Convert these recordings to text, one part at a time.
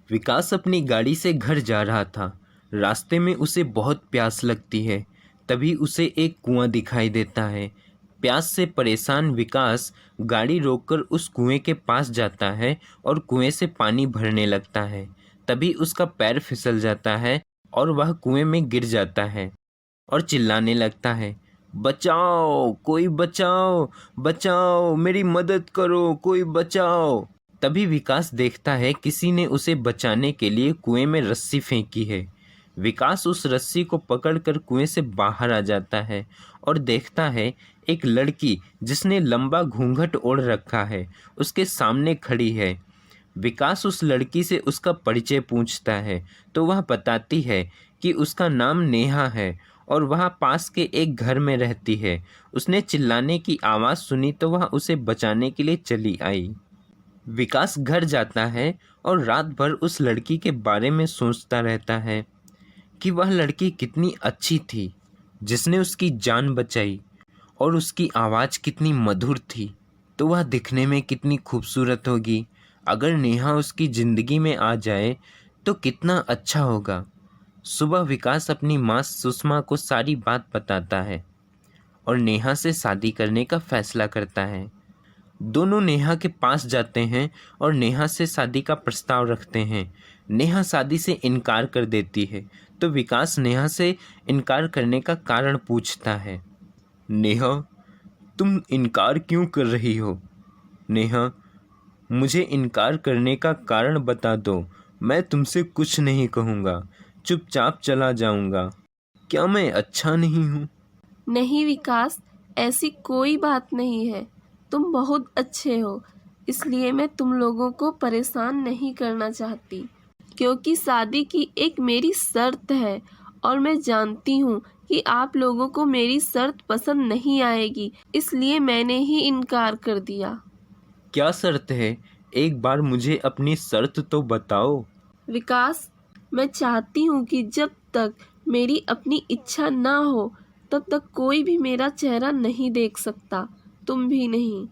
विकास अपनी गाड़ी से घर जा रहा था। रास्ते में उसे बहुत प्यास लगती है। तभी उसे एक कुआं दिखाई देता है। प्यास से परेशान विकास गाड़ी रोककर उस कुएं के पास जाता है और कुएं से पानी भरने लगता है। तभी उसका पैर फिसल जाता है और वह कुएं में गिर जाता है और चिल्लाने लगता है, बचाओ, कोई बचाओ, बचाओ, मेरी मदद करो, कोई बचाओ। तभी विकास देखता है किसी ने उसे बचाने के लिए कुएं में रस्सी फेंकी है। विकास उस रस्सी को पकड़कर कुएं से बाहर आ जाता है और देखता है एक लड़की जिसने लंबा घूंघट ओढ़ रखा है उसके सामने खड़ी है। विकास उस लड़की से उसका परिचय पूछता है तो वह बताती है कि उसका नाम नेहा है और वह पास के एक घर में रहती है। उसने चिल्लाने की आवाज़ सुनी तो वह उसे बचाने के लिए चली आई। विकास घर जाता है और रात भर उस लड़की के बारे में सोचता रहता है कि वह लड़की कितनी अच्छी थी जिसने उसकी जान बचाई, और उसकी आवाज़ कितनी मधुर थी, तो वह दिखने में कितनी खूबसूरत होगी। अगर नेहा उसकी ज़िंदगी में आ जाए तो कितना अच्छा होगा। सुबह विकास अपनी माँ सुषमा को सारी बात बताता है और नेहा से शादी करने का फैसला करता है। दोनों नेहा के पास जाते हैं और नेहा से शादी का प्रस्ताव रखते हैं। नेहा शादी से इनकार कर देती है तो विकास नेहा से इनकार करने का कारण पूछता है। नेहा, तुम इनकार क्यों कर रही हो? नेहा, मुझे इनकार करने का कारण बता दो, मैं तुमसे कुछ नहीं कहूँगा, चुपचाप चला जाऊँगा। क्या मैं अच्छा नहीं हूँ? नहीं विकास, ऐसी कोई बात नहीं है। तुम बहुत अच्छे हो, इसलिए मैं तुम लोगों को परेशान नहीं करना चाहती, क्योंकि शादी की एक मेरी शर्त है और मैं जानती हूँ कि आप लोगों को मेरी शर्त पसंद नहीं आएगी, इसलिए मैंने ही इनकार कर दिया। क्या शर्त है? एक बार मुझे अपनी शर्त तो बताओ। विकास, मैं चाहती हूँ कि जब तक मेरी अपनी इच्छा ना हो तब तक कोई भी मेरा चेहरा नहीं देख सकता, तुम भी नहीं।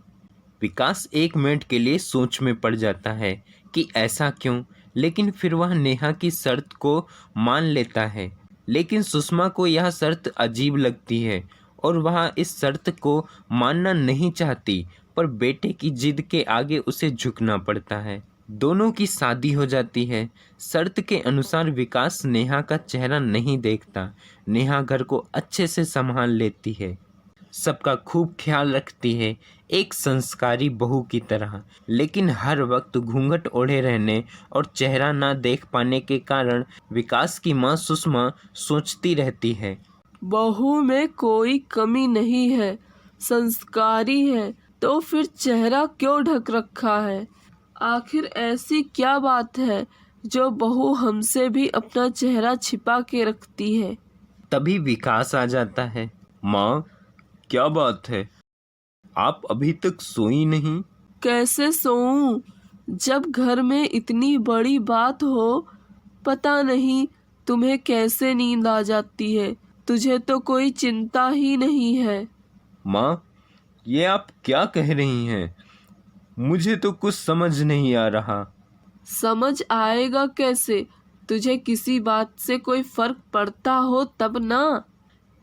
विकास एक मिनट के लिए सोच में पड़ जाता है कि ऐसा क्यों, लेकिन फिर वह नेहा की शर्त को मान लेता है। लेकिन सुषमा को यह शर्त अजीब लगती है और वह इस शर्त को मानना नहीं चाहती, पर बेटे की जिद के आगे उसे झुकना पड़ता है। दोनों की शादी हो जाती है। शर्त के अनुसार विकास नेहा का चेहरा नहीं देखता। नेहा घर को अच्छे से संभाल लेती है, सबका खूब ख्याल रखती है, एक संस्कारी बहू की तरह। लेकिन हर वक्त घूंघट ओढ़े रहने और चेहरा ना देख पाने के कारण विकास की माँ सुषमा सोचती रहती है, बहू में कोई कमी नहीं है, संस्कारी है, तो फिर चेहरा क्यों ढक रखा है? आखिर ऐसी क्या बात है जो बहू हमसे भी अपना चेहरा छिपा के रखती है? तभी विकास आ जाता है। माँ, क्या बात है? आप अभी तक सोई नहीं? कैसे सोऊं जब घर में इतनी बड़ी बात हो? पता नहीं तुम्हें कैसे नींद आ जाती है, तुझे तो कोई चिंता ही नहीं है। माँ, ये आप क्या कह रही हैं? मुझे तो कुछ समझ नहीं आ रहा। समझ आएगा कैसे? तुझे किसी बात से कोई फर्क पड़ता हो तब ना।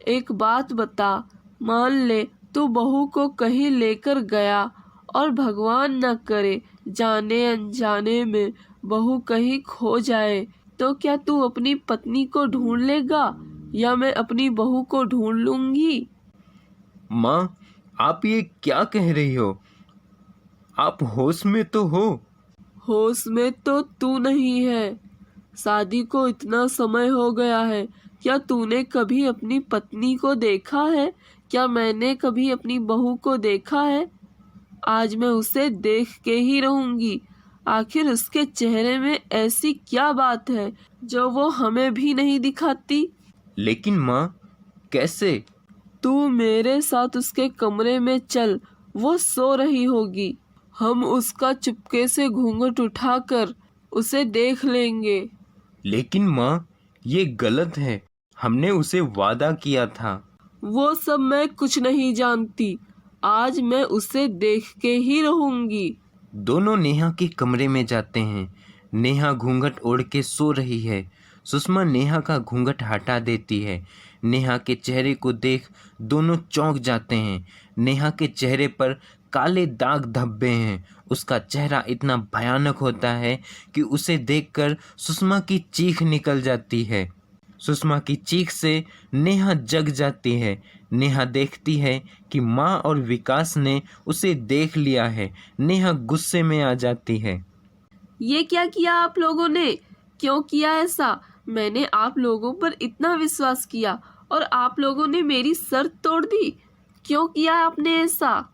एक बात बता, मान ले तू बहू को कहीं लेकर गया और भगवान न करे जाने अनजाने में बहू कहीं खो जाए, तो क्या तू अपनी पत्नी को ढूंढ लेगा या मैं अपनी बहू को ढूंढ लूंगी? माँ, आप ये क्या कह रही हो? आप होश में तो हो? होश में तो तू नहीं है। शादी को इतना समय हो गया है, क्या तूने कभी अपनी पत्नी को देखा है? क्या मैंने कभी अपनी बहू को देखा है? आज मैं उसे देख के ही रहूंगी। आखिर उसके चेहरे में ऐसी क्या बात है जो वो हमें भी नहीं दिखाती? लेकिन माँ, कैसे? तू मेरे साथ उसके कमरे में चल, वो सो रही होगी। हम उसका चुपके से घूंघट उठाकर उसे देख लेंगे। लेकिन माँ, ये गलत है। हमने उसे वादा किया था। वो सब मैं कुछ नहीं जानती। आज मैं उसे देख के ही रहूंगी। दोनों नेहा के कमरे में जाते हैं। नेहा घूंघट ओढ़ के सो रही है। सुषमा नेहा का घूंघट हटा देती है। नेहा के चेहरे को देख दोनों चौंक जाते हैं। नेहा के चेहरे पर काले दाग धब्बे हैं। उसका चेहरा इतना भयानक होता है कि उसे देखकर सुषमा की चीख निकल जाती है। सुषमा की चीख से नेहा जग जाती है। नेहा देखती है कि माँ और विकास ने उसे देख लिया है। नेहा गुस्से में आ जाती है। ये क्या किया आप लोगों ने? क्यों किया ऐसा? मैंने आप लोगों पर इतना विश्वास किया और आप लोगों ने मेरी शर्त तोड़ दी। क्यों किया आपने ऐसा?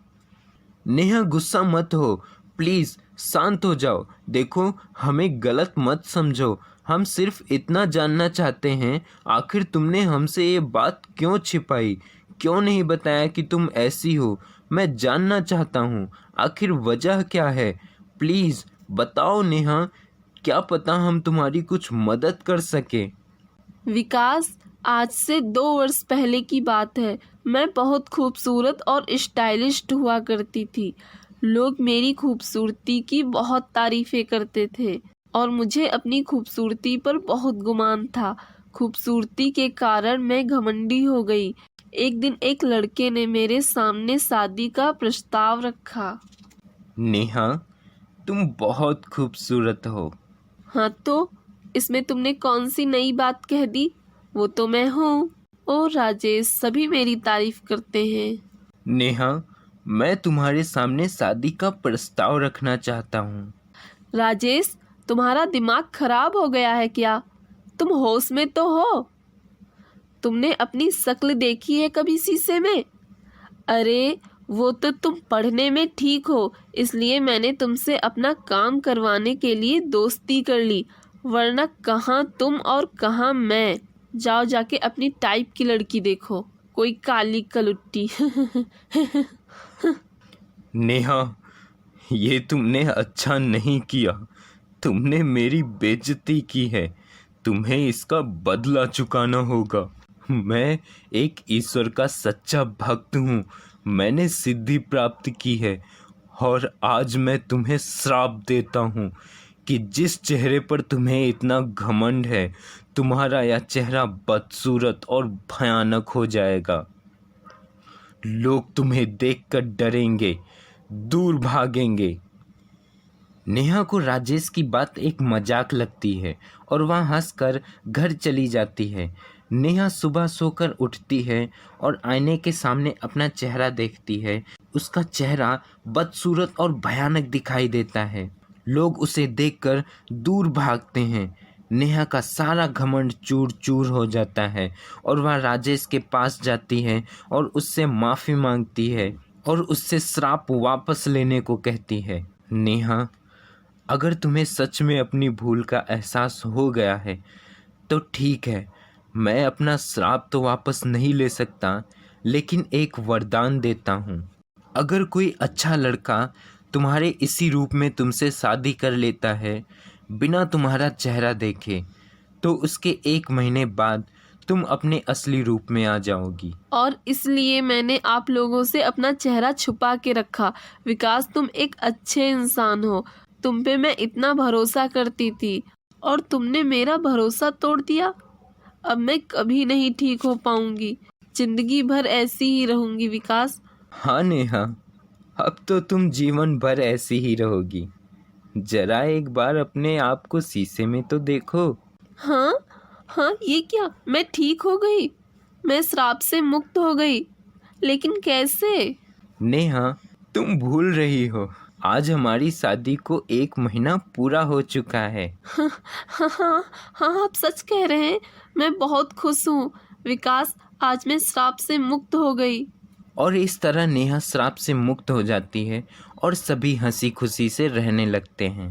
नेहा गुस्सा मत हो, प्लीज़ शांत हो जाओ। देखो, हमें गलत मत समझो। हम सिर्फ इतना जानना चाहते हैं, आखिर तुमने हमसे ये बात क्यों छिपाई? क्यों नहीं बताया कि तुम ऐसी हो? मैं जानना चाहता हूँ, आखिर वजह क्या है? प्लीज़ बताओ नेहा, क्या पता हम तुम्हारी कुछ मदद कर सके। विकास, आज से 2 वर्ष पहले की बात है। मैं बहुत खूबसूरत और स्टाइलिश हुआ करती थी। लोग मेरी खूबसूरती की बहुत तारीफ़ें करते थे और मुझे अपनी खूबसूरती पर बहुत गुमान था। खूबसूरती के कारण मैं घमंडी हो गई। एक दिन एक लड़के ने मेरे सामने शादी का प्रस्ताव रखा। नेहा, तुम बहुत खूबसूरत हो। हाँ तो इसमें तुमने कौन सी नई बात कह दी? वो तो मैं हूँ। ओ राजेश, सभी मेरी तारीफ करते हैं। नेहा, मैं तुम्हारे सामने शादी का प्रस्ताव रखना चाहता हूँ। राजेश, तुम्हारा दिमाग खराब हो गया है क्या? तुम होश में तो हो? तुमने अपनी शक्ल देखी है कभी शीशे में? अरे वो तो तुम पढ़ने में ठीक हो, इसलिए मैंने तुमसे अपना काम करवाने के लिए दोस्ती कर ली, वरना कहाँ तुम और कहाँ मैं। जाओ जाके अपनी टाइप की लड़की देखो, कोई काली कलुट्टी। नेहा, ये तुमने अच्छा नहीं किया। तुमने मेरी बेइज्जती की है। तुम्हें इसका बदला चुकाना होगा। मैं एक ईश्वर का सच्चा भक्त हूँ। मैंने सिद्धि प्राप्त की है और आज मैं तुम्हें श्राप देता हूँ कि जिस चेहरे पर तुम्हें इतना घमंड है, तुम्हारा यह चेहरा बदसूरत और भयानक हो जाएगा। लोग तुम्हें देखकर डरेंगे, दूर भागेंगे। नेहा को राजेश की बात एक मजाक लगती है और वह हंसकर घर चली जाती है। नेहा सुबह सोकर उठती है और आईने के सामने अपना चेहरा देखती है। उसका चेहरा बदसूरत और भयानक दिखाई देता है। लोग उसे देखकर दूर भागते हैं। नेहा का सारा घमंड चूर चूर हो जाता है और वह राजेश के पास जाती है और उससे माफ़ी मांगती है और उससे श्राप वापस लेने को कहती है। नेहा, अगर तुम्हें सच में अपनी भूल का एहसास हो गया है तो ठीक है, मैं अपना श्राप तो वापस नहीं ले सकता, लेकिन एक वरदान देता हूँ। अगर कोई अच्छा लड़का तुम्हारे इसी रूप में तुमसे शादी कर लेता है, बिना तुम्हारा चेहरा देखे, तो उसके 1 महीने बाद तुम अपने असली रूप में आ जाओगी। और इसलिए मैंने आप लोगों से अपना चेहरा छुपा के रखा। विकास, तुम एक अच्छे इंसान हो। तुम पे मैं इतना भरोसा करती थी और तुमने मेरा भरोसा तोड़ दिया। अब मैं कभी नहीं ठीक हो पाऊंगी। जिंदगी भर ऐसी ही रहूंगी विकास। हाँ नेहा, अब तो तुम जीवन भर ऐसी ही रहोगी। जरा एक बार अपने आप को शीशे में तो देखो। हाँ हाँ, ये क्या? मैं ठीक हो गई? मैं श्राप से मुक्त हो गई? लेकिन कैसे? नेहा, तुम भूल रही हो, आज हमारी शादी को 1 महीना पूरा हो चुका है। हाँ हाँ हाँ हाँ, आप सच कह रहे हैं। मैं बहुत खुश हूँ विकास, आज मैं श्राप से मुक्त हो गई। और इस तरह नेहा श्राप से मुक्त हो जाती है और सभी हंसी खुशी से रहने लगते हैं।